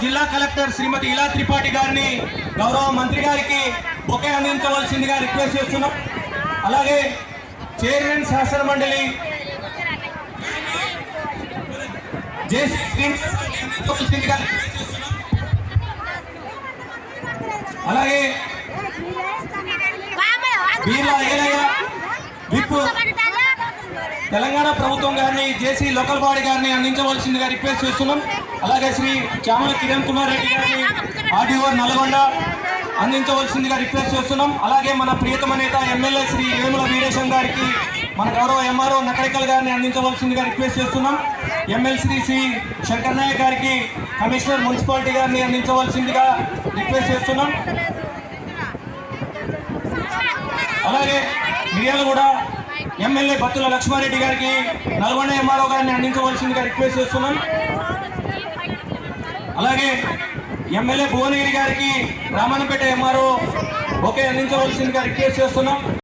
జిల్లా కలెక్టర్ శ్రీమతి ఇలా త్రిపాఠి గారిని గౌరవ మంత్రి గారికి బొకే అందించవలసిందిగా రిక్వెస్ట్ చేస్తున్నాం. అలాగే చైర్మన్ శాసన మండలి జేసీ శ్రీనివాసరావుగా రిక్వెస్ట్ చేస్తున్నాం. అలాగే వీళ్ళ ఏలయ్య విప్ తెలంగాణ ప్రభుత్వం గారిని జేసీ లోకల్ బాడీ గారిని అందించవలసిందిగా రిక్వెస్ట్ చేస్తున్నాం. అలాగే శ్రీ చామల కిరణ్ కుమార్ రెడ్డి గారిని ఆర్డీఓ నల్గొండ అందించవలసిందిగా రిక్వెస్ట్ చేస్తున్నాం. అలాగే మన ప్రియతమ నేత ఎమ్మెల్యే శ్రీ వేముల వీరేశం గారికి మన గౌరవ ఎంఆర్ఓ నకరికల్ గారిని అందించవలసిందిగా రిక్వెస్ట్ చేస్తున్నాం. ఎమ్మెల్సీ శ్రీ శంకర్ నాయక్ గారికి కమిషనర్ మున్సిపాలిటీ గారిని అందించవలసిందిగా రిక్వెస్ట్ చేస్తున్నాం. అలాగే మిర్యాలగూడ ఎమ్మెల్యే బత్తుల లక్ష్మారెడ్డి గారికి నల్గొండ ఎంఆర్ఓ గారిని అందించవలసిందిగా రిక్వెస్ట్ చేస్తున్నాం. అలాగే ఎమ్మెల్యే భువనగిరి గారికి రామన్నపేట ఎంఆర్ఓ ఓకే అందించవలసిందిగా రిక్వెస్ట్ చేస్తున్నాం.